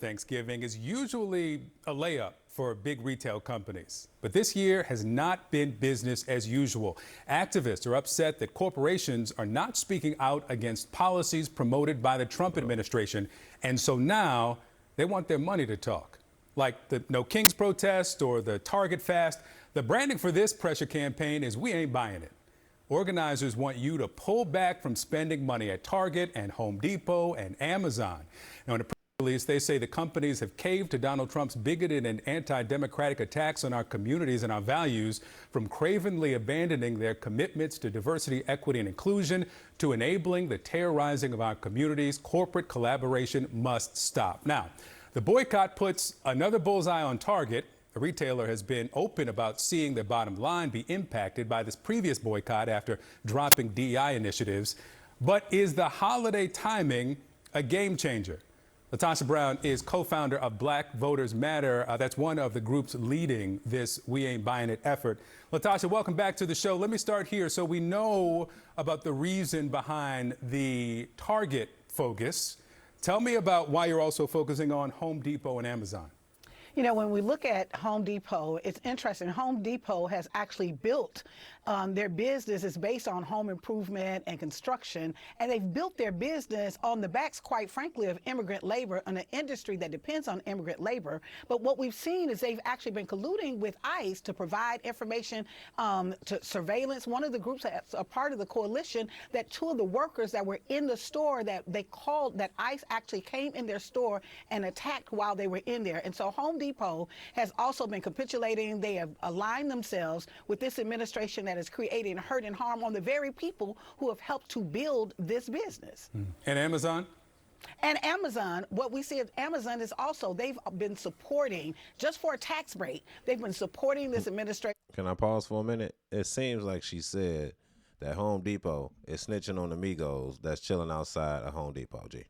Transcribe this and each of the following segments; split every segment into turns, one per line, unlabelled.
Thanksgiving is usually a layup for big retail companies. But this year has not been business as usual. Activists are upset that corporations are not speaking out against policies promoted by the Trump administration. And so now they want their money to talk. Like the No Kings protest or the Target fast, the branding for this pressure campaign is "We ain't buying it." Organizers want you to pull back from spending money at Target and Home Depot and Amazon. Now, in a press release, they say the companies have caved to Donald Trump's bigoted and anti-democratic attacks on our communities and our values, from cravenly abandoning their commitments to diversity, equity, and inclusion to enabling the terrorizing of our communities. Corporate collaboration must stop. Now, the boycott puts another bullseye on Target. The retailer has been open about seeing their bottom line be impacted by this previous boycott after dropping DEI initiatives. But is the holiday timing a game changer? Latasha Brown is co-founder of Black Voters Matter. That's one of the groups leading this "We Ain't Buying It" effort. Latasha, welcome back to the show. Let me start here. So we know about the reason behind the Target focus. Tell me about why you're also focusing on Home Depot and Amazon.
You know, when we look at Home Depot, it's interesting. Home Depot has actually built their business is based on home improvement and construction, and they've built their business on the backs, quite frankly, of immigrant labor, in an industry that depends on immigrant labor. But what we've seen is they've actually been colluding with ICE to provide information to surveillance. One of the groups that's a part of the coalition, that two of the workers that were in the store that they called, that ICE actually came in their store and attacked while they were in there. And so Home Depot has also been capitulating. They have aligned themselves with this administration that is creating hurt and harm on the very people who have helped to build this business.
And Amazon?
And Amazon, what we see is Amazon is also, they've been supporting, just for a tax break, they've been supporting this administration.
Can I pause for a minute? It seems like she said that Home Depot is snitching on the Migos that's chilling outside of Home Depot, G.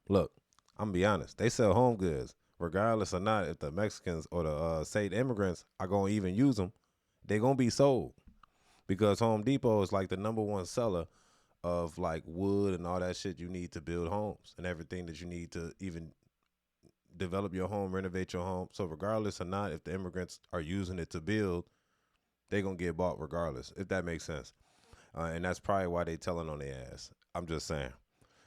Look, I'm going to be honest. They sell home goods. Regardless or not, if the Mexicans or the state immigrants are going to even use them, they're going to be sold. Because Home Depot is like the #1 seller of like wood and all that shit you need to build homes and everything that you need to even develop your home, renovate your home. So regardless or not, if the immigrants are using it to build, they're going to get bought regardless, if that makes sense. And that's probably why they telling on their ass. I'm just saying.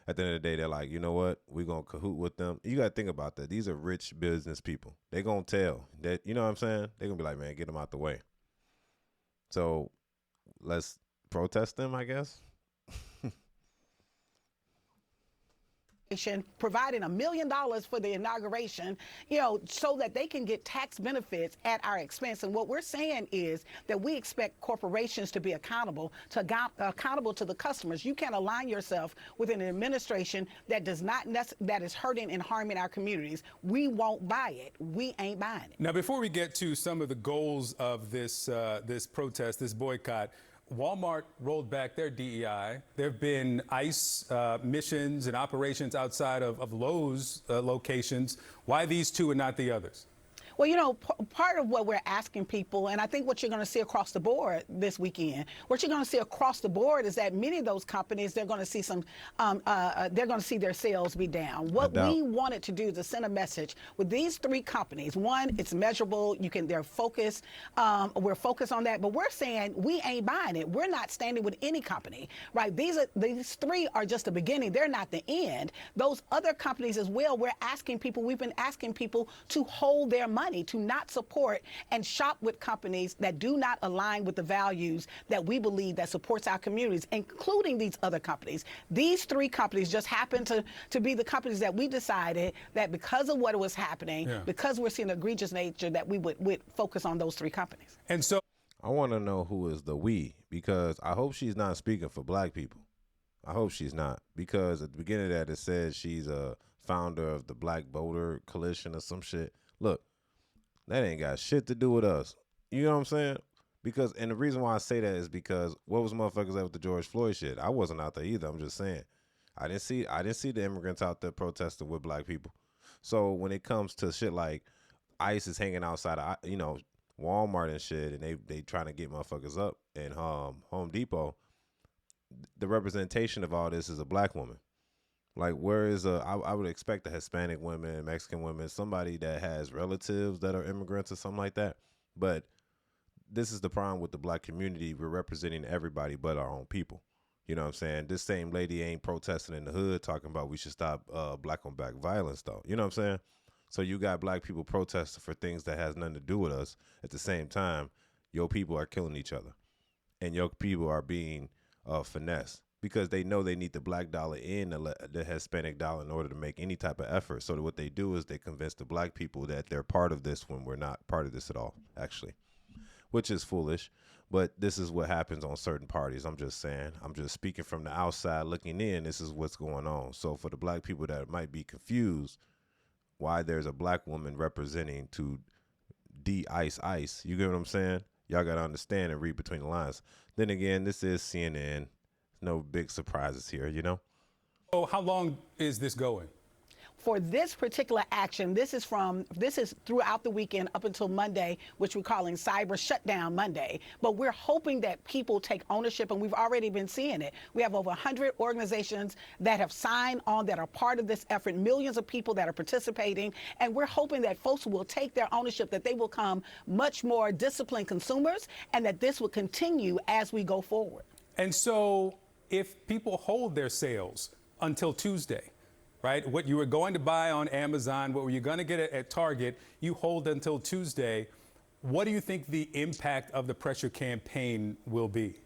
At the end of the day, they're like, you know what? We're going to cahoot with them. You got to think about that. These are rich business people. They're going to tell that, you know what I'm saying? They're going to be like, man, get them out the way. So let's protest them, I guess.
Providing $1 million for the inauguration, so that they can get tax benefits at our expense. And what we're saying is that we expect corporations to be accountable to the customers. You can't align yourself with an administration that does not that is hurting and harming our communities. We won't buy it. We ain't buying it.
Now, before we get to some of the goals of this protest, this boycott, Walmart rolled back their DEI. There have been ICE missions and operations outside of Lowe's locations. Why these two and not the others?
Well, part of what we're asking people, and I think what you're going to see across the board this weekend, what you're going to see across the board is that many of those companies, they're going to see they're going to see their sales be down. What we wanted to do is to send a message with these three companies. One, it's measurable. They're focused. We're focused on that, but we're saying we ain't buying it. We're not standing with any company, right? These three are just the beginning. They're not the end. Those other companies as well, we've been asking people to hold their money, to not support and shop with companies that do not align with the values that we believe that supports our communities, including these other companies. These three companies just happen to be the companies that we decided that because of what was happening, because we're seeing egregious nature, that we would focus on those three companies.
And so
I want to know who is the we, because I hope she's not speaking for black people. I hope she's not, because at the beginning of that, it says she's a founder of the Black Voter Coalition or some shit. Look, that ain't got shit to do with us. You know what I'm saying? Because, and the reason why I say that is because what was motherfuckers at with the George Floyd shit? I wasn't out there either. I'm just saying. I didn't see the immigrants out there protesting with black people. So when it comes to shit like ICE is hanging outside of, Walmart and shit, and they trying to get motherfuckers up, and Home Depot, the representation of all this is a black woman. Like, where is I would expect a Hispanic women, Mexican women, somebody that has relatives that are immigrants or something like that. But this is the problem with the black community. We're representing everybody but our own people. You know what I'm saying? This same lady ain't protesting in the hood talking about we should stop black on black violence, though. You know what I'm saying? So you got black people protesting for things that has nothing to do with us. At the same time, your people are killing each other, and your people are being finessed because they know they need the black dollar and the Hispanic dollar in order to make any type of effort. So what they do is they convince the black people that they're part of this when we're not part of this at all, actually, which is foolish. But this is what happens on certain parties. I'm just saying. I'm just speaking from the outside looking in. This is what's going on. So for the black people that might be confused why there's a black woman representing to de-ice, you get what I'm saying? Y'all got to understand and read between the lines. Then again, this is CNN. No big surprises here, you know?
Oh, how long is this going?
For this particular action, this is throughout the weekend up until Monday, which we're calling Cyber Shutdown Monday. But we're hoping that people take ownership, and we've already been seeing it. We have over 100 organizations that have signed on, that are part of this effort, millions of people that are participating, and we're hoping that folks will take their ownership, that they will become much more disciplined consumers, and that this will continue as we go forward.
And so if people hold their sales until Tuesday, right? What you were going to buy on Amazon, what were you going to get at Target, you hold until Tuesday. What do you think the impact of the pressure campaign will be?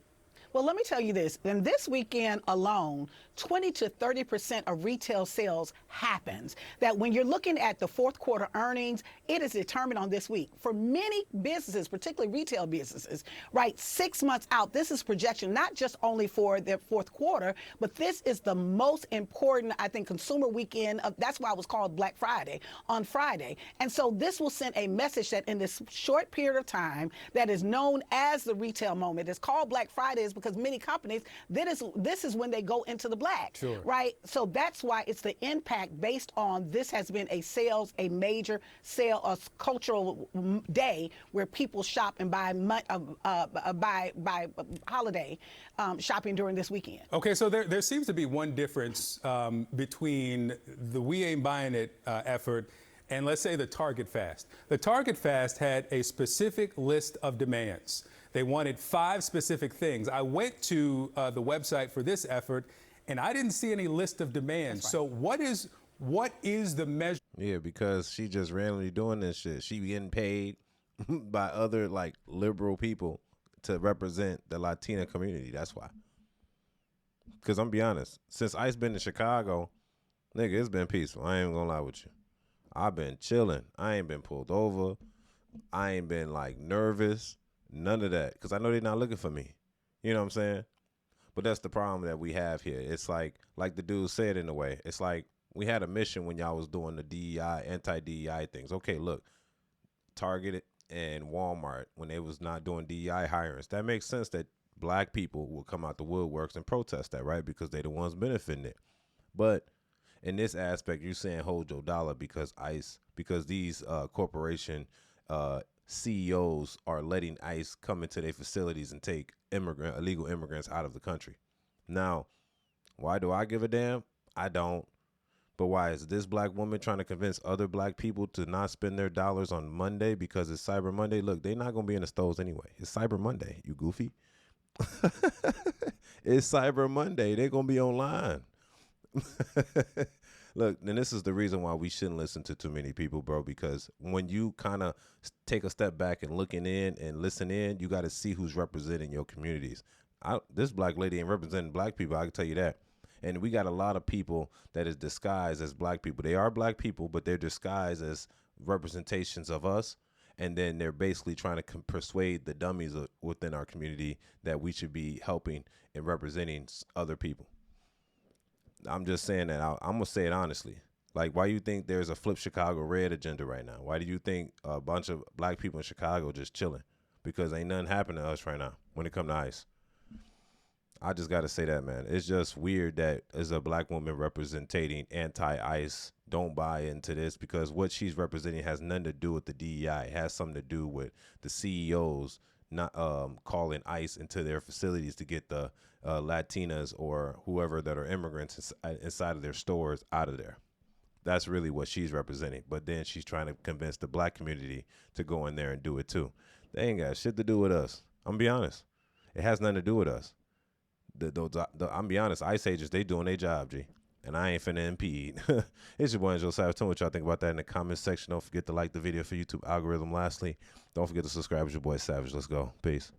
Well, let me tell you this. In this weekend alone, 20 to 30% of retail sales happens. That when you're looking at the fourth quarter earnings, it is determined on this week. For many businesses, particularly retail businesses, right, 6 months out, this is projection, not just only for their fourth quarter, but this is the most important, I think, consumer weekend. That's why it was called Black Friday, on Friday. And so this will send a message that in this short period of time that is known as the retail moment, it's called Black Friday because many companies, this is when they go into the black,
sure,
right? So that's why it's the impact based on this has been a major sale, a cultural day where people shop and buy holiday shopping during this weekend.
Okay, so there seems to be one difference between the We Ain't Buying It effort and let's say the Target Fast. The Target Fast had a specific list of demands. They wanted 5 specific things. I went to the website for this effort, and I didn't see any list of demands. Right. So what is the measure?
Yeah, because she just randomly doing this shit. She getting paid by other like liberal people to represent the Latina community. That's why. Because I'm be honest, since I.C.E been in Chicago, nigga, it's been peaceful. I ain't gonna lie with you. I've been chilling. I ain't been pulled over. I ain't been like nervous. None of that, because I know they're not looking for me. You know what I'm saying? But that's the problem that we have here. It's like the dude said in a way. It's like we had a mission when y'all was doing the DEI, anti-DEI things. Okay, look, Target and Walmart, when they was not doing DEI hirings, that makes sense that black people will come out the woodworks and protest that, right? Because they the ones benefiting it. But in this aspect, you're saying hold your dollar because I.C.E, because these corporation CEOs are letting I.C.E come into their facilities and take illegal immigrants out of the country. Now, why do I give a damn? I don't. But why is this black woman trying to convince other black people to not spend their dollars on Monday because it's Cyber Monday? Look, they're not going to be in the stores anyway. It's Cyber Monday, you goofy. It's Cyber Monday. They're going to be online. Look, and this is the reason why we shouldn't listen to too many people, bro, because when you kind of take a step back and looking in and listen in, you got to see who's representing your communities. This black lady ain't representing black people, I can tell you that. And we got a lot of people that is disguised as black people. They are black people, but they're disguised as representations of us. And then they're basically trying to persuade the dummies within our community that we should be helping and representing other people. I'm just saying that I'm going to say it honestly. Like, why do you think there's a Flip Chicago Red agenda right now? Why do you think a bunch of black people in Chicago just chilling? Because ain't nothing happening to us right now when it come to I.C.E. I just got to say that, man. It's just weird that as a black woman representing anti-I.C.E, don't buy into this because what she's representing has nothing to do with the DEI. It has something to do with the CEOs not calling ICE into their facilities to get the Latinas or whoever that are immigrants inside of their stores out of there. That's really what she's representing. But then she's trying to convince the black community to go in there and do it too. They ain't got shit to do with us. I'm gonna be honest. It has nothing to do with us. I'm be honest, ICE agents, they doing their job, G. And I ain't finna impede. It's your boy Angel Savage. Tell me what y'all think about that in the comments section. Don't forget to like the video for YouTube algorithm. Lastly, don't forget to subscribe. It's your boy Savage. Let's go. Peace.